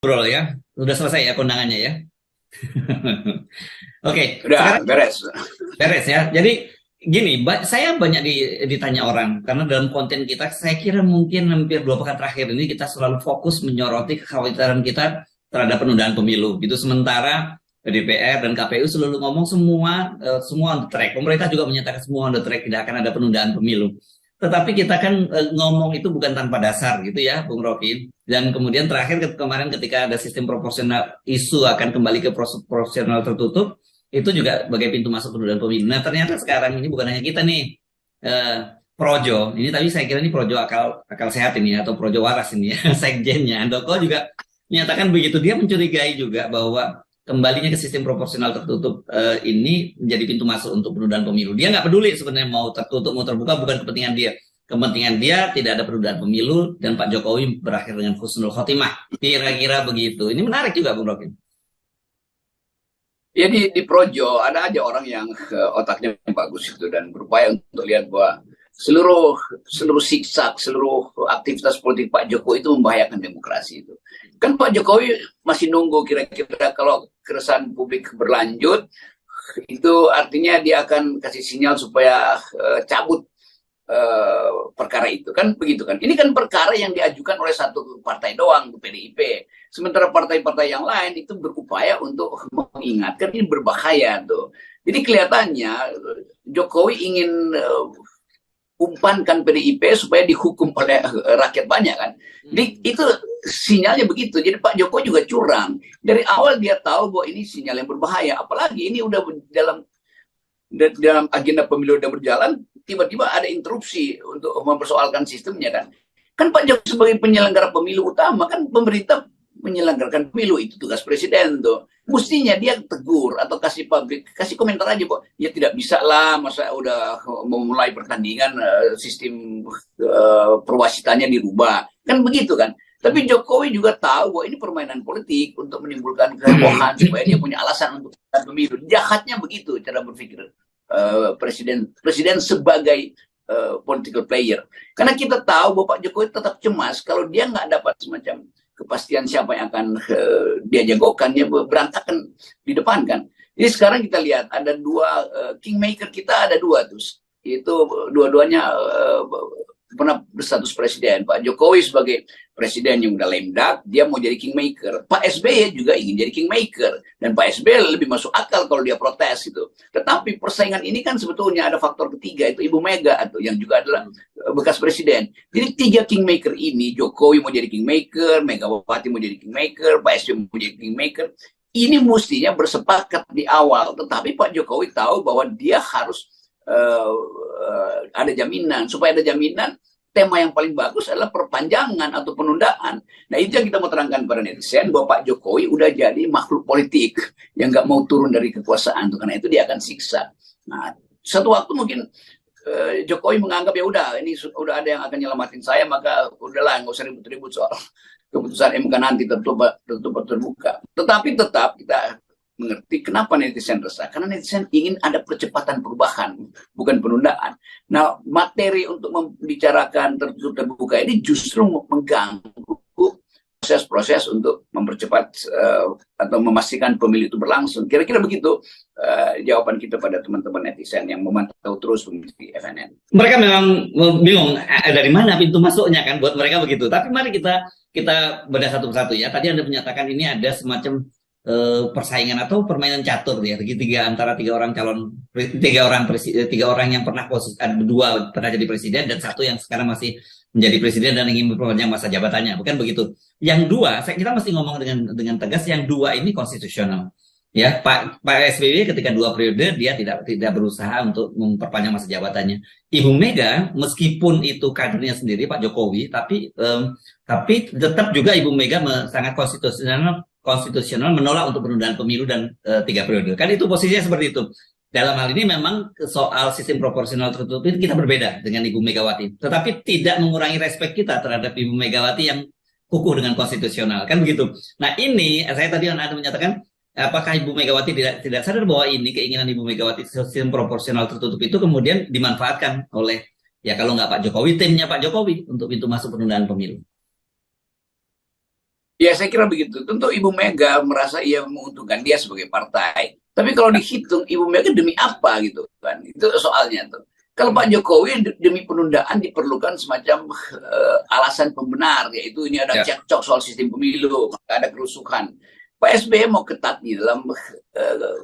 Bro ya, udah selesai ya kondangannya ya. Oke, Udah sekarang beres. beres ya. Jadi gini, saya banyak ditanya orang karena dalam konten kita, saya kira mungkin hampir 2 pekan terakhir ini kita selalu fokus menyoroti kekhawatiran kita terhadap penundaan pemilu. Gitu sementara DPR dan KPU selalu ngomong semua on the track. Pemerintah juga menyatakan semua on the track, tidak akan ada penundaan pemilu. Tetapi kita kan ngomong itu bukan tanpa dasar gitu ya, Bung Rocky. Dan kemudian terakhir kemarin ketika ada sistem proporsional, isu akan kembali ke proporsional tertutup, itu juga sebagai pintu masuk penundaan pemilu. Nah ternyata sekarang ini bukan hanya kita nih, eh, Projo ini, tapi saya kira ini Projo akal akal sehat ini atau Projo waras ini ya, sekjennya Andoko juga menyatakan begitu. Dia mencurigai juga bahwa kembalinya ke sistem proporsional tertutup ini menjadi pintu masuk untuk penundaan pemilu. Dia nggak peduli sebenarnya mau tertutup mau terbuka, bukan kepentingan dia. Kepentingan dia tidak ada penundaan pemilu dan Pak Jokowi berakhir dengan husnul khotimah. Kira-kira begitu. Ini menarik juga, Bung Rokin. Ya di Projo ada aja orang yang otaknya bagus itu dan berupaya untuk lihat bahwa seluruh seluruh siksak, seluruh aktivitas politik Pak Jokowi itu membahayakan demokrasi itu. Kan Pak Jokowi masih nunggu kira-kira kalau keresahan publik berlanjut itu artinya dia akan kasih sinyal supaya cabut perkara itu kan begitu kan. Ini kan perkara yang diajukan oleh satu partai doang, PDIP. Sementara partai-partai yang lain itu berupaya untuk mengingatkan ini berbahaya tuh. Jadi kelihatannya Jokowi ingin umpankan PDIP supaya dihukum oleh rakyat banyak kan. Jadi itu sinyalnya begitu. Jadi Pak Jokowi juga curang. Dari awal dia tahu bahwa ini sinyal yang berbahaya. Apalagi ini udah dalam agenda pemilu udah berjalan, tiba-tiba ada interupsi untuk mempersoalkan sistemnya kan. Kan Pak Jokowi sebagai penyelenggara pemilu utama, kan pemerintah menyelenggarakan pemilu, itu tugas presiden tuh. Mestinya dia tegur atau kasih komentar aja kok. Ya tidak bisa lah, masa udah memulai pertandingan sistem perwasitannya dirubah. Kan begitu kan. Tapi Jokowi juga tahu bahwa ini permainan politik untuk menimbulkan kehebohan supaya dia punya alasan untuk pemilu. Jahatnya begitu cara berpikir presiden sebagai political player. Karena kita tahu bahwa Pak Jokowi tetap cemas kalau dia nggak dapat semacam kepastian siapa yang akan dia jagokan, dia berantakan di depan kan. Jadi sekarang kita lihat ada dua kingmaker, kita ada dua tuh. Itu dua-duanya pernah berstatus presiden. Pak Jokowi sebagai presiden yang udah lemdak, dia mau jadi kingmaker. Pak SBY juga ingin jadi kingmaker. Dan Pak SBY lebih masuk akal kalau dia protes gitu. Tetapi persaingan ini kan sebetulnya ada faktor ketiga, itu Ibu Mega atau yang juga adalah bekas presiden. Jadi tiga kingmaker ini, Jokowi mau jadi kingmaker, Megawati mau jadi kingmaker, Pak SBY mau jadi kingmaker. Ini mestinya bersepakat di awal. Tetapi Pak Jokowi tahu bahwa dia harus ada jaminan. Supaya ada jaminan, tema yang paling bagus adalah perpanjangan atau penundaan. Nah itu yang kita mau terangkan pada netizen, bahwa Pak Jokowi udah jadi makhluk politik yang nggak mau turun dari kekuasaan. Karena itu dia akan siksa. Nah satu waktu mungkin Jokowi menganggap ya udah ini udah ada yang akan nyelamatin saya, maka udahlah nggak usah ribut-ribut soal keputusan MK nanti terbuka. Tetapi tetap kita mengerti kenapa netizen resah. Karena netizen ingin ada percepatan perubahan, bukan penundaan. Nah, materi untuk membicarakan tertutup terbuka ini justru mengganggu proses-proses untuk mempercepat atau memastikan pemilu itu berlangsung. Kira-kira begitu jawaban kita pada teman-teman netizen yang memantau terus di FNN. Mereka memang bingung dari mana pintu masuknya kan buat mereka begitu. Tapi mari kita bedah satu persatu ya. Tadi Anda menyatakan ini ada semacam persaingan atau permainan catur ya, antara tiga orang yang pernah ada dua pernah jadi presiden dan satu yang sekarang masih menjadi presiden dan ingin memperpanjang masa jabatannya, bukan begitu? Yang dua, kita mesti ngomong dengan tegas, yang dua ini konstitusional. Ya, Pak SBY ketika 2 periode dia tidak berusaha untuk memperpanjang masa jabatannya. Ibu Mega meskipun itu kadernya sendiri Pak Jokowi, tapi tetap juga Ibu Mega sangat konstitusional menolak untuk penundaan pemilu dan 3 periode. Kan itu posisinya seperti itu. Dalam hal ini memang soal sistem proporsional tertutup itu kita berbeda dengan Ibu Megawati. Tetapi tidak mengurangi respek kita terhadap Ibu Megawati yang kukuh dengan konstitusional. Kan begitu. Nah ini, saya tadi Anda menyatakan, apakah Ibu Megawati tidak sadar bahwa ini keinginan Ibu Megawati sistem proporsional tertutup itu kemudian dimanfaatkan oleh, ya kalau nggak Pak Jokowi, timnya Pak Jokowi untuk pintu masuk penundaan pemilu. Ya saya kira begitu. Tentu Ibu Mega merasa ia menguntungkan dia sebagai partai. Tapi kalau dihitung Ibu Mega demi apa gitu kan? Itu soalnya tuh. Kalau Pak Jokowi demi penundaan diperlukan semacam alasan pembenar, yaitu ini ada Ya. cekcok soal sistem pemilu, maka ada kerusuhan. Pak SBY mau ketat di dalam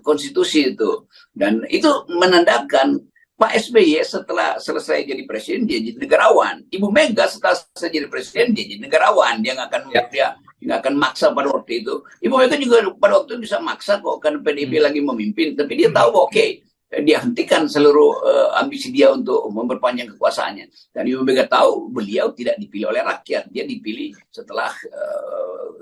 konstitusi itu, dan itu menandakan Pak SBY setelah selesai jadi presiden dia jadi negarawan. Ibu Mega setelah selesai jadi presiden dia jadi negarawan. Dia nggak akan maksa pada waktu itu. Ibu Mega juga pada waktu itu bisa maksa kok kan PDIP lagi memimpin, tapi dia tahu bahwa oke, dia hentikan seluruh ambisi dia untuk memperpanjang kekuasaannya. Dan Ibu Mega tahu beliau tidak dipilih oleh rakyat, dia dipilih setelah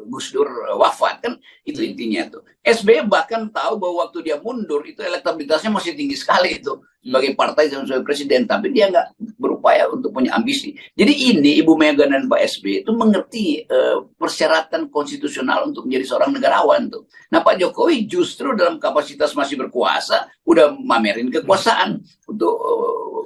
Gus Dur wafat, kan itu intinya tuh. SBY bahkan tahu bahwa waktu dia mundur itu elektabilitasnya masih tinggi sekali itu sebagai partai dan sebagai presiden, tapi dia nggak berupaya untuk punya ambisi. Jadi ini Ibu Mega dan Pak SBY itu mengerti persyaratan konstitusional untuk menjadi seorang negarawan tuh. Nah Pak Jokowi justru dalam kapasitas masih berkuasa udah mamerin kekuasaan untuk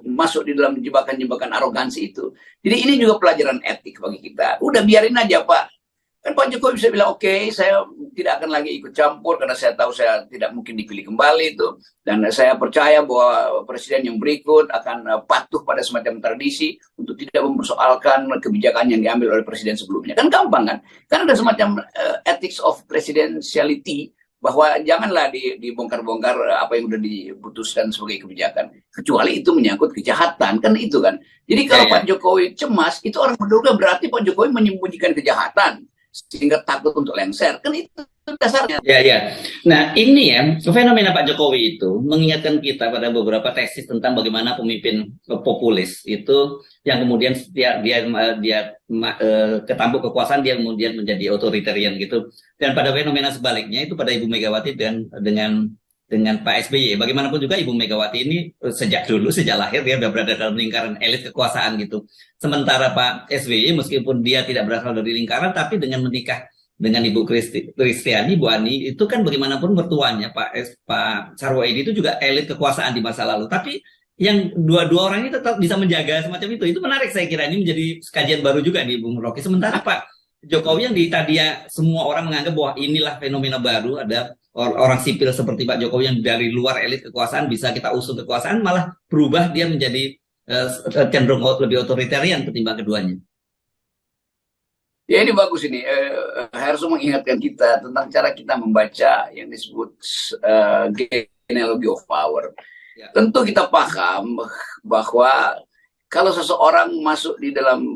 masuk di dalam jebakan-jebakan arogansi itu. Jadi ini juga pelajaran etik bagi kita. Udah biarin aja Pak. Kan Pak Jokowi bisa bilang, oke, saya tidak akan lagi ikut campur karena saya tahu saya tidak mungkin dipilih kembali itu. Dan saya percaya bahwa presiden yang berikut akan patuh pada semacam tradisi untuk tidak mempersoalkan kebijakan yang diambil oleh presiden sebelumnya. Kan gampang kan? Kan ada semacam ethics of presidentiality, bahwa janganlah dibongkar-bongkar apa yang sudah diputuskan sebagai kebijakan. Kecuali itu menyangkut kejahatan, kan itu kan. Jadi kalau Pak Jokowi cemas, itu orang menduga berarti Pak Jokowi menyembunyikan kejahatan sehingga takut untuk lengser, kan itu dasarnya. Ya. Nah ini ya fenomena Pak Jokowi itu mengingatkan kita pada beberapa tesis tentang bagaimana pemimpin populis itu yang kemudian dia ketampuk kekuasaan dia kemudian menjadi otoritarian gitu. Dan pada fenomena sebaliknya itu pada Ibu Megawati dan dengan Pak SBY. Bagaimanapun juga Ibu Megawati ini sejak lahir dia sudah berada dalam lingkaran elit kekuasaan gitu. Sementara Pak SBY meskipun dia tidak berasal dari lingkaran, tapi dengan menikah dengan Ibu Kristiani, Bu Ani, itu kan bagaimanapun mertuanya Pak Sarwo Edi itu juga elit kekuasaan di masa lalu. Tapi yang dua orang ini tetap bisa menjaga semacam itu. Itu menarik saya kira, ini menjadi kajian baru juga di Bung Rocky. Sementara Pak Jokowi yang tadinya semua orang menganggap bahwa inilah fenomena baru, ada orang sipil seperti Pak Jokowi yang dari luar elit kekuasaan bisa kita usung kekuasaan, malah berubah dia menjadi cenderung lebih otoritarian ketimbang keduanya. Ya ini bagus ini, harus mengingatkan kita tentang cara kita membaca yang disebut genealogy of power. Ya. Tentu kita paham bahwa kalau seseorang masuk di dalam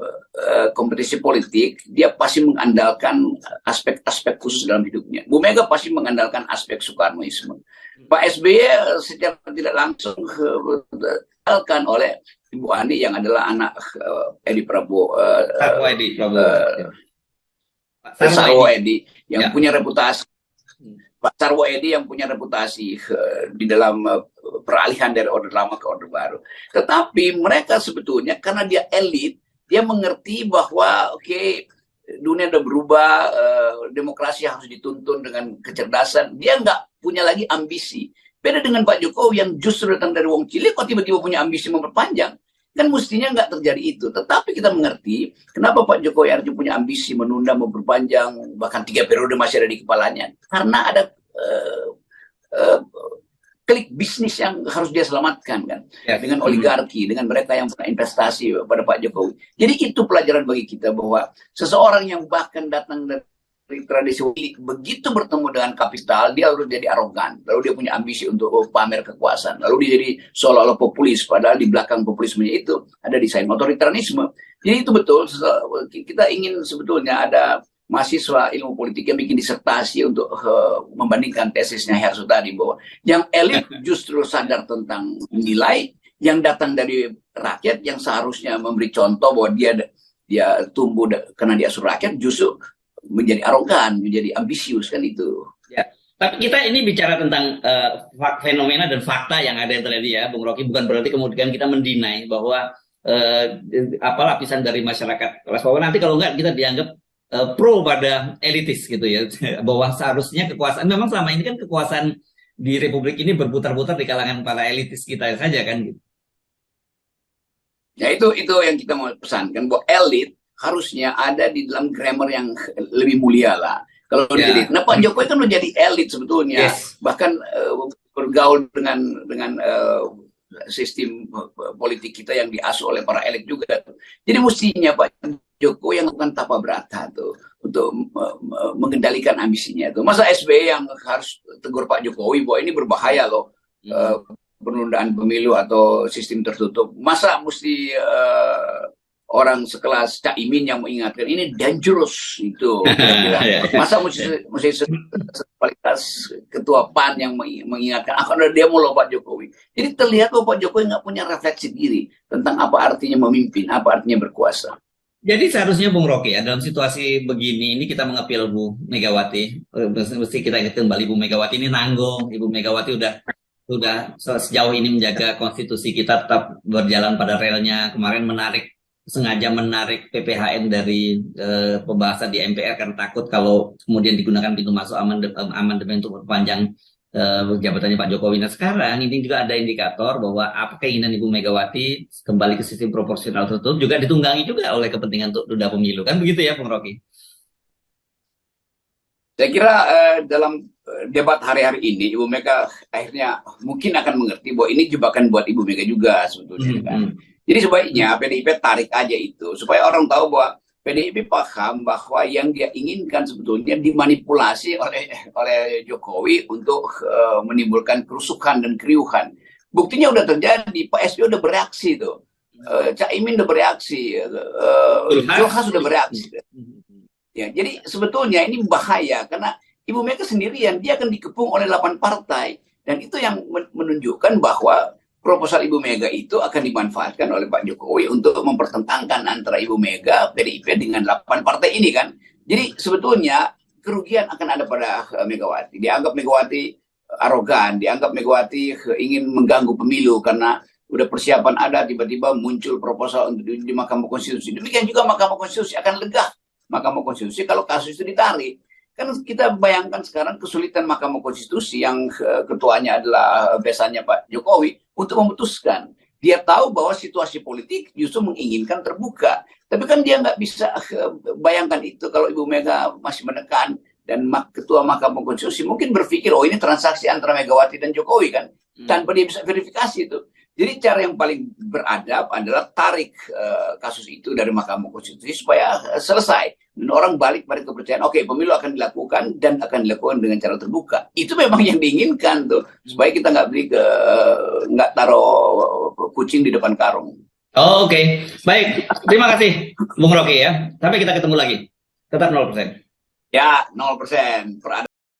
kompetisi politik, dia pasti mengandalkan aspek-aspek khusus dalam hidupnya. Bu Mega pasti mengandalkan aspek Soekarnoisme. Pak SBY secara tidak langsung mengandalkan oleh Ibu Ani yang adalah anak Edi Prabowo. Sarwo Edi yang punya reputasi. Pak Sarwo Edi yang punya reputasi di dalam peralihan dari Orde Lama ke Orde Baru. Tetapi mereka sebetulnya karena dia elit, dia mengerti bahwa dunia udah berubah, demokrasi harus dituntun dengan kecerdasan. Dia nggak punya lagi ambisi. Beda dengan Pak Jokowi yang justru datang dari wong cilik, kok tiba-tiba punya ambisi memperpanjang. Kan mestinya nggak terjadi itu. Tetapi kita mengerti kenapa Pak Jokowi harus punya ambisi menunda, memperpanjang, bahkan 3 periode masih ada di kepalanya. Karena ada klik bisnis yang harus dia selamatkan kan. Ya, dengan oligarki, dengan mereka yang punya investasi pada Pak Jokowi. Jadi itu pelajaran bagi kita bahwa seseorang yang bahkan datang dari tradisi begitu bertemu dengan kapital, dia harus jadi arogan, lalu dia punya ambisi untuk pamer kekuasaan, lalu dia jadi seolah-olah populis, padahal di belakang populismenya itu ada desain otoritarianisme. Jadi itu betul, kita ingin sebetulnya ada mahasiswa ilmu politik yang bikin disertasi untuk membandingkan tesisnya Hersu tadi, bahwa yang elit justru sadar tentang nilai, yang datang dari rakyat yang seharusnya memberi contoh bahwa dia tumbuh karena dia asuh rakyat, justru menjadi arogan, menjadi ambisius, kan itu. Ya. Tapi kita ini bicara tentang fenomena dan fakta yang ada yang terjadi ya, Bung Rocky. Bukan berarti kemudian kita mendinai bahwa lapisan dari masyarakat kelas bawah nanti kalau enggak kita dianggap pro pada elitis gitu ya, bahwa seharusnya kekuasaan, memang selama ini kan kekuasaan di Republik ini berputar-putar di kalangan para elitis kita saja kan gitu. Ya itu yang kita mau pesankan, bahwa elit harusnya ada di dalam grammar yang lebih mulia lah. Kalau jadi, nah Pak Jokowi kan udah jadi elit sebetulnya, bahkan bergaul dengan sistem politik kita yang diasuh oleh para elit juga. Jadi mestinya Pak Jokowi yang bukan tapa berata tuh untuk mengendalikan ambisinya tuh. Masa SBY yang harus tegur Pak Jokowi bahwa ini berbahaya loh, penundaan pemilu atau sistem tertutup. Masa mesti orang sekelas Cak Imin yang mengingatkan ini dangerous itu. Masa mesti kualitas ketua PAN yang mengingatkan akan ada demo loh Pak Jokowi. Jadi terlihat bahwa Pak Jokowi nggak punya refleksi diri tentang apa artinya memimpin, apa artinya berkuasa. Jadi seharusnya Bung Rocky ya, dalam situasi begini ini kita mengepil Bu Megawati, mesti kita ingat kembali Bu Megawati ini nanggung. Ibu Megawati sudah sejauh ini menjaga konstitusi kita tetap berjalan pada relnya. Kemarin sengaja menarik PPHN dari pembahasan di MPR karena takut kalau kemudian digunakan pintu masuk amandemen untuk perpanjang jabatannya Pak Jokowi. Nah sekarang ini juga ada indikator bahwa apa keinginan Ibu Megawati kembali ke sistem proporsional tertutup juga ditunggangi juga oleh kepentingan untuk tunda pemilu, kan begitu ya Bung Rocky? Saya kira dalam debat hari-hari ini Ibu Mega akhirnya mungkin akan mengerti bahwa ini jebakan buat Ibu Mega juga sebetulnya kan. Jadi sebaiknya PDIP tarik aja itu supaya orang tahu bahwa PDIP paham bahwa yang dia inginkan sebetulnya dimanipulasi oleh Jokowi untuk menimbulkan kerusuhan dan keriuhan. Buktinya udah terjadi, Pak SBY udah bereaksi tuh, Cak Imin udah bereaksi, Zulhas sudah bereaksi. Ya, jadi sebetulnya ini bahaya karena Ibu Mega sendirian, dia akan dikepung oleh 8 partai dan itu yang menunjukkan bahwa proposal Ibu Mega itu akan dimanfaatkan oleh Pak Jokowi untuk mempertentangkan antara Ibu Mega, PDIP dengan 8 partai ini kan. Jadi sebetulnya kerugian akan ada pada Megawati. Dianggap Megawati arogan, dianggap Megawati ingin mengganggu pemilu karena udah persiapan ada, tiba-tiba muncul proposal untuk di Mahkamah Konstitusi. Demikian juga Mahkamah Konstitusi akan legah. Mahkamah Konstitusi kalau kasus itu ditarik. Kan kita bayangkan sekarang kesulitan Mahkamah Konstitusi yang ketuanya adalah besannya Pak Jokowi untuk memutuskan. Dia tahu bahwa situasi politik justru menginginkan terbuka. Tapi kan dia nggak bisa bayangkan itu kalau Ibu Mega masih menekan dan ketua Mahkamah Konstitusi mungkin berpikir, oh ini transaksi antara Megawati dan Jokowi kan. Tanpa dia bisa verifikasi itu. Jadi cara yang paling beradab adalah tarik kasus itu dari Mahkamah Konstitusi supaya selesai. Dan orang balik pada kepercayaan, oke, pemilu akan dilakukan dan akan dilakukan dengan cara terbuka. Itu memang yang diinginkan tuh, supaya kita nggak taruh kucing di depan karung. Oh, oke. Baik, terima kasih Bung Rocky ya. Sampai kita ketemu lagi. Tetap 0%. Ya, 0%.